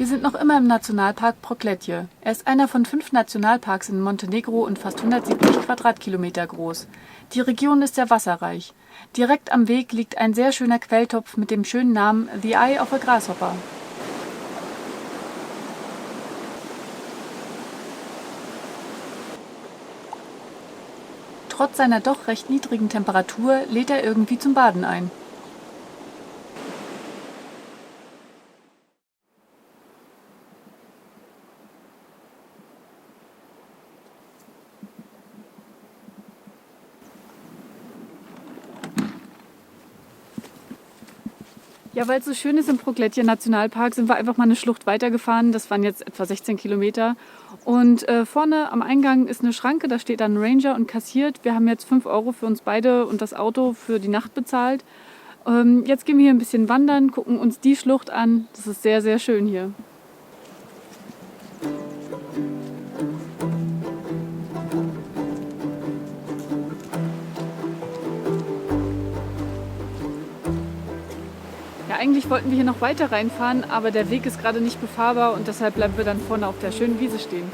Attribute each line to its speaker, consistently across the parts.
Speaker 1: Wir sind noch immer im Nationalpark Prokletje. Er ist einer von 5 Nationalparks in Montenegro und fast 170 Quadratkilometer groß. Die Region ist sehr wasserreich. Direkt am Weg liegt ein sehr schöner Quelltopf mit dem schönen Namen The Eye of a Grasshopper. Trotz seiner doch recht niedrigen Temperatur lädt er irgendwie zum Baden ein. Ja, weil es so schön ist im Prokletje Nationalpark, sind wir einfach mal eine Schlucht weitergefahren. Das waren jetzt etwa 16 Kilometer. Und vorne am Eingang ist eine Schranke, da steht dann ein Ranger und kassiert. Wir haben jetzt 5 Euro für uns beide und das Auto für die Nacht bezahlt. Jetzt gehen wir hier ein bisschen wandern, gucken uns die Schlucht an. Das ist sehr, sehr schön hier. Ja, eigentlich wollten wir hier noch weiter reinfahren, aber der Weg ist gerade nicht befahrbar und deshalb bleiben wir dann vorne auf der schönen Wiese stehen.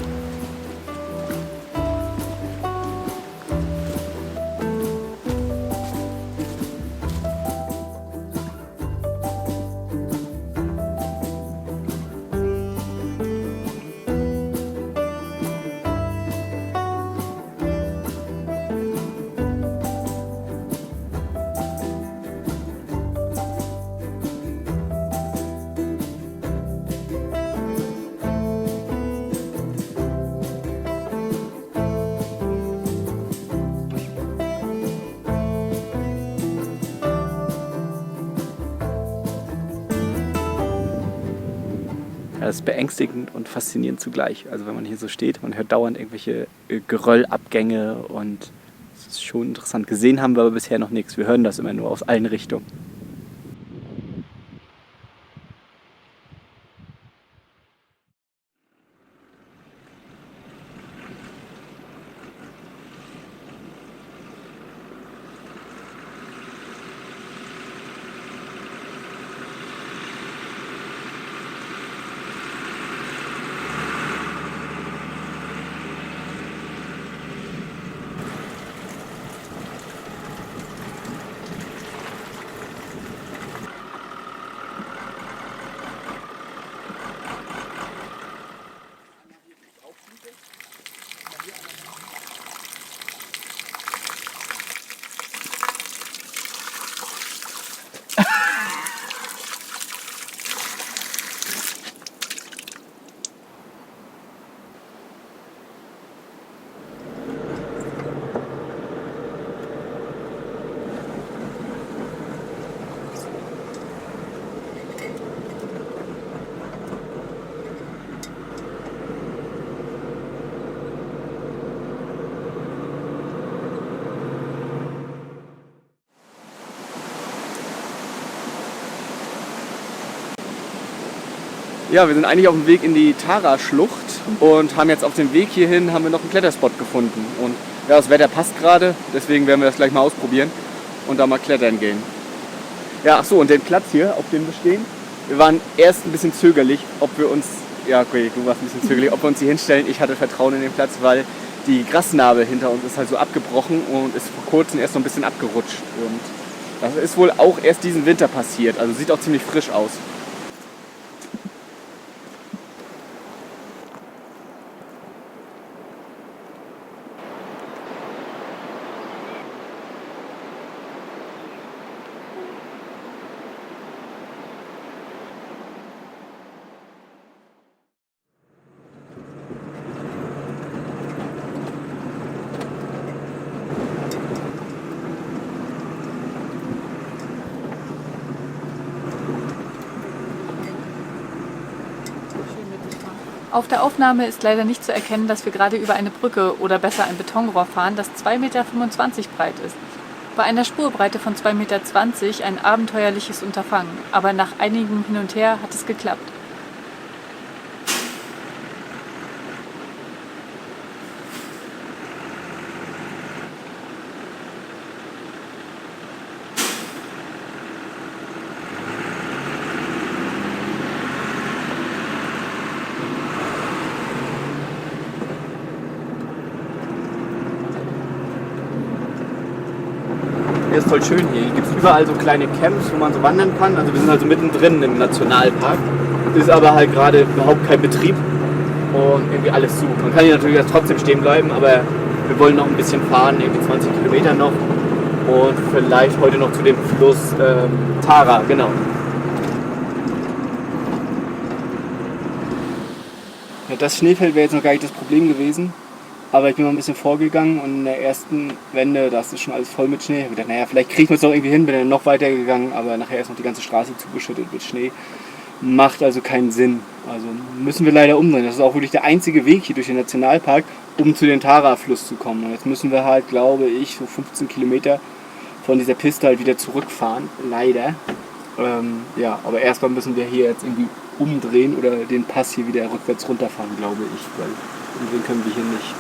Speaker 2: Das ist beängstigend und faszinierend zugleich. Also wenn man hier so steht, man hört dauernd irgendwelche Geröllabgänge und es ist schon interessant. Gesehen haben wir aber bisher noch nichts. Wir hören das immer nur aus allen Richtungen. Ja, wir sind eigentlich auf dem Weg in die Tara-Schlucht und haben jetzt auf dem Weg hierhin haben wir noch einen Kletterspot gefunden. Und ja, das Wetter passt gerade, deswegen werden wir das gleich mal ausprobieren und da mal klettern gehen. Ja, ach so, und den Platz hier, auf dem wir stehen, wir waren erst ein bisschen zögerlich, ob wir uns, ja okay, du warst ein bisschen zögerlich, ob wir uns hier hinstellen. Ich hatte Vertrauen in den Platz, weil die Grasnarbe hinter uns ist halt so abgebrochen und ist vor kurzem erst so ein bisschen abgerutscht. Und das ist wohl auch erst diesen Winter passiert, also sieht auch ziemlich frisch aus.
Speaker 1: Auf der Aufnahme ist leider nicht zu erkennen, dass wir gerade über eine Brücke oder besser ein Betonrohr fahren, das 2,25 Meter breit ist. Bei einer Spurbreite von 2,20 Meter ein abenteuerliches Unterfangen, aber nach einigem Hin und Her hat es geklappt.
Speaker 2: irgendwie ist voll schön hier. Hier gibt es überall so kleine Camps, wo man so wandern kann. Also wir sind also mittendrin im Nationalpark. Ist aber halt gerade überhaupt kein Betrieb und irgendwie alles zu. Man kann hier natürlich jetzt trotzdem stehen bleiben, aber wir wollen noch ein bisschen fahren, irgendwie 20 Kilometer noch. Und vielleicht heute noch zu dem Fluss Tara, genau. Ja, das Schneefeld wäre jetzt noch gar nicht das Problem gewesen. Aber ich bin mal ein bisschen vorgegangen und in der ersten Wende, da ist schon alles voll mit Schnee. Ich dachte, naja, vielleicht kriegen wir es doch irgendwie hin, bin dann noch weiter gegangen, aber nachher ist noch die ganze Straße zugeschüttet mit Schnee. Macht also keinen Sinn. Also müssen wir leider umdrehen. Das ist auch wirklich der einzige Weg hier durch den Nationalpark, um zu den Tara-Fluss zu kommen. Und jetzt müssen wir halt, glaube ich, so 15 Kilometer von dieser Piste halt wieder zurückfahren. Leider. Ja, aber erstmal müssen wir hier jetzt irgendwie umdrehen oder den Pass hier wieder rückwärts runterfahren, glaube ich. Weil umdrehen können wir hier nicht.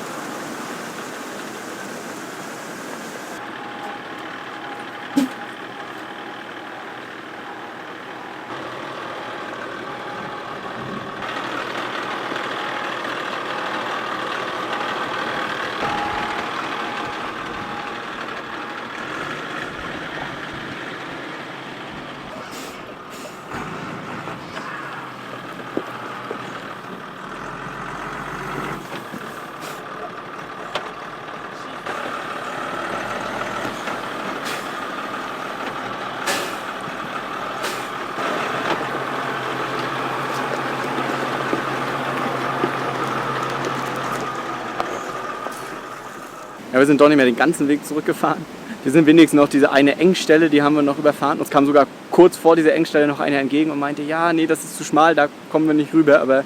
Speaker 2: Ja, wir sind doch nicht mehr den ganzen Weg zurückgefahren. Wir sind wenigstens noch diese eine Engstelle, die haben wir noch überfahren. Uns kam sogar kurz vor dieser Engstelle noch einer entgegen und meinte, ja, nee, das ist zu schmal, da kommen wir nicht rüber. Aber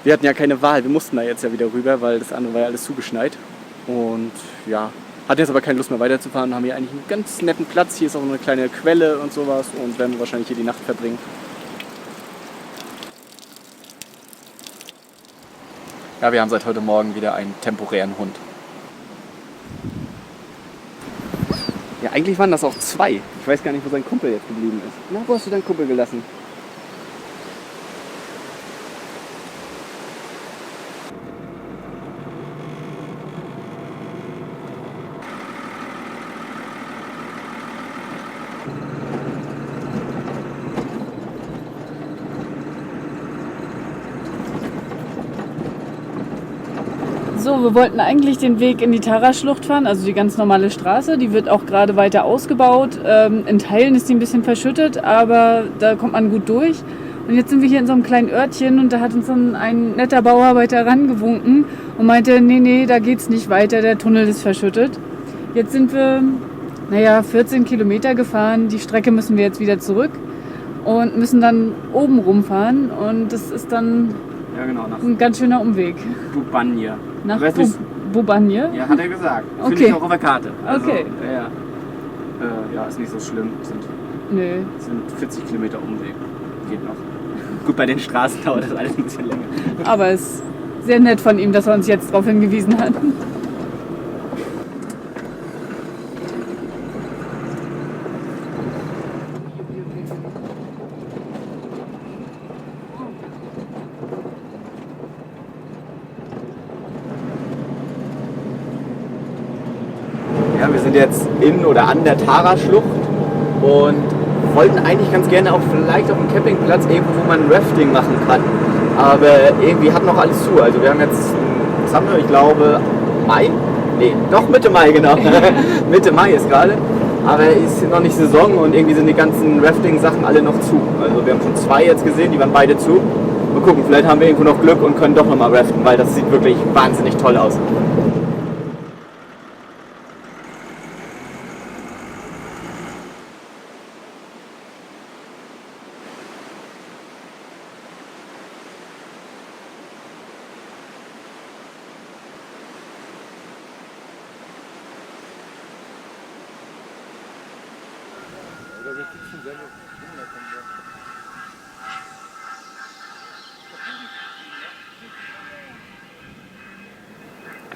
Speaker 2: wir hatten ja keine Wahl, wir mussten da jetzt ja wieder rüber, weil das andere war ja alles zugeschneit. Und ja, hatten jetzt aber keine Lust mehr weiterzufahren, haben hier eigentlich einen ganz netten Platz. Hier ist auch eine kleine Quelle und sowas und werden wir wahrscheinlich hier die Nacht verbringen. Ja, wir haben seit heute Morgen wieder einen temporären Hund. Ja, eigentlich waren das auch zwei. Ich weiß gar nicht, wo sein Kumpel jetzt geblieben ist. Na, wo hast du deinen Kumpel gelassen?
Speaker 1: So, wir wollten eigentlich den Weg in die Tara-Schlucht fahren, also die ganz normale Straße. Die wird auch gerade weiter ausgebaut. In Teilen ist die ein bisschen verschüttet, aber da kommt man gut durch. Und jetzt sind wir hier in so einem kleinen Örtchen und da hat uns dann ein netter Bauarbeiter rangewunken und meinte, nee, da geht's nicht weiter, der Tunnel ist verschüttet. Jetzt sind wir, 14 Kilometer gefahren. Die Strecke müssen wir jetzt wieder zurück und müssen dann oben rumfahren und das ist dann ein ganz schöner Umweg.
Speaker 2: Bubanje.
Speaker 1: Nach Bubanje?
Speaker 2: Ja, hat er gesagt.
Speaker 1: Okay.
Speaker 2: Finde ich auch auf der Karte. Also,
Speaker 1: Okay.
Speaker 2: Ja, ist nicht so schlimm. Sind 40 Kilometer Umweg. Geht noch. Gut, bei den Straßen dauert das alles ein bisschen länger.
Speaker 1: Aber es ist sehr nett von ihm, dass er uns jetzt darauf hingewiesen hat.
Speaker 2: Ja, wir sind jetzt in oder an der Tara-Schlucht und wollten eigentlich ganz gerne auch vielleicht auf einem Campingplatz irgendwo, wo man Rafting machen kann. Aber irgendwie hat noch alles zu. Also wir haben jetzt, was haben wir? Ich glaube Mai? Nee, doch Mitte Mai, genau. Mitte Mai ist gerade. Aber ist noch nicht Saison und irgendwie sind die ganzen Rafting-Sachen alle noch zu. Also wir haben schon 2 jetzt gesehen, die waren beide zu. Mal gucken, vielleicht haben wir irgendwo noch Glück und können doch nochmal raften, weil das sieht wirklich wahnsinnig toll aus.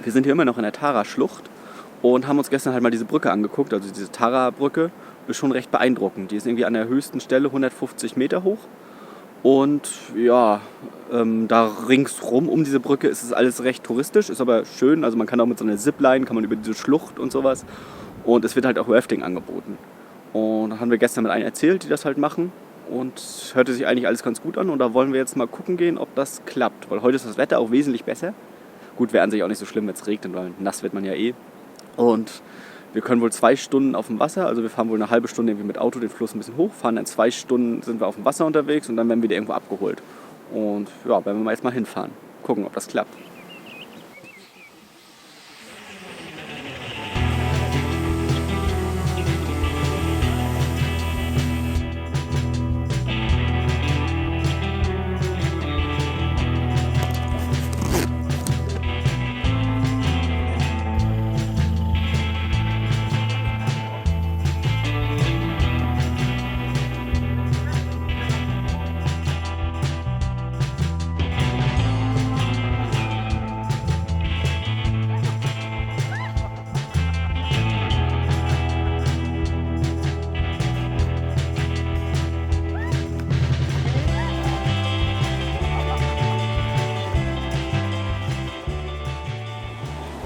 Speaker 2: Wir sind hier immer noch in der Tara-Schlucht und haben uns gestern halt mal diese Brücke angeguckt. Also diese Tara-Brücke ist schon recht beeindruckend. Die ist irgendwie an der höchsten Stelle 150 Meter hoch. Und ja, da ringsrum um diese Brücke ist es alles recht touristisch, ist aber schön. Also man kann auch mit so einer Zipline, kann man über diese Schlucht und sowas. Und es wird halt auch Rafting angeboten. Und da haben wir gestern mit einem erzählt, die das halt machen. Und es hörte sich eigentlich alles ganz gut an. Und da wollen wir jetzt mal gucken gehen, ob das klappt. Weil heute ist das Wetter auch wesentlich besser. Gut, wäre an sich auch nicht so schlimm, wenn es regnet, weil nass wird man ja eh. Und wir können wohl 2 Stunden auf dem Wasser, also wir fahren wohl eine halbe Stunde irgendwie mit Auto den Fluss ein bisschen hoch, fahren dann 2 Stunden sind wir auf dem Wasser unterwegs und dann werden wir wieder irgendwo abgeholt. Und ja, werden wir mal jetzt mal hinfahren. Gucken, ob das klappt.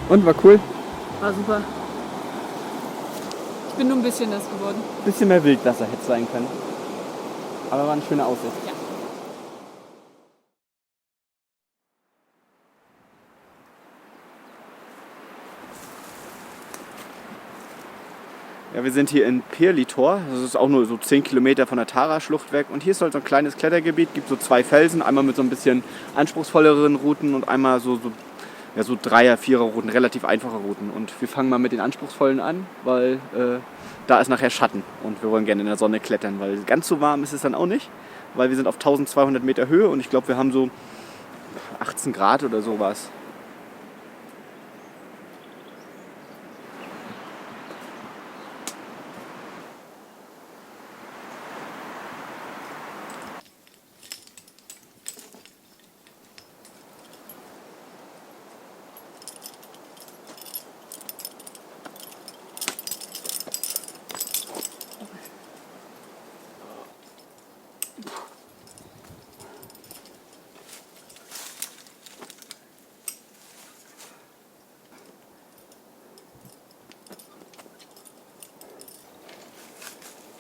Speaker 2: Und, war cool?
Speaker 1: War super. Ich bin nur ein bisschen nass geworden.
Speaker 2: Ein bisschen mehr Wildwasser hätte sein können. Aber war eine schöne Aussicht.
Speaker 1: Ja.
Speaker 2: Ja, wir sind hier in Pirlitor. Das ist auch nur so 10 Kilometer von der Tara-Schlucht weg. Und hier ist halt so ein kleines Klettergebiet. Es gibt so 2 Felsen. Einmal mit so ein bisschen anspruchsvolleren Routen und einmal so 3er-, 4er-Routen, relativ einfache Routen. Und wir fangen mal mit den anspruchsvollen an, weil da ist nachher Schatten. Und wir wollen gerne in der Sonne klettern, weil ganz so warm ist es dann auch nicht. Weil wir sind auf 1200 Meter Höhe und ich glaube, wir haben so 18 Grad oder sowas.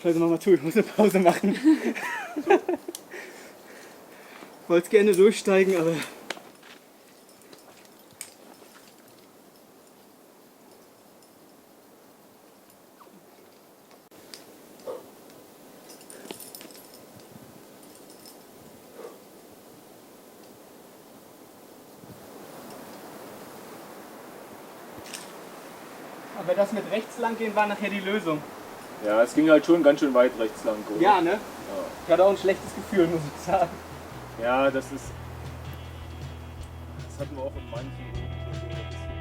Speaker 2: Scheiße, mach mal zu, ich muss eine Pause machen. Wollte gerne durchsteigen, aber... Aber das mit rechts lang gehen war nachher die Lösung.
Speaker 3: Ja, es ging halt schon ganz schön weit rechts lang. Oder?
Speaker 2: Ja, ne?
Speaker 3: Ja.
Speaker 2: Ich hatte auch ein schlechtes Gefühl, muss ich sagen.
Speaker 3: Ja, das hatten wir auch in manchen Routen so ein bisschen.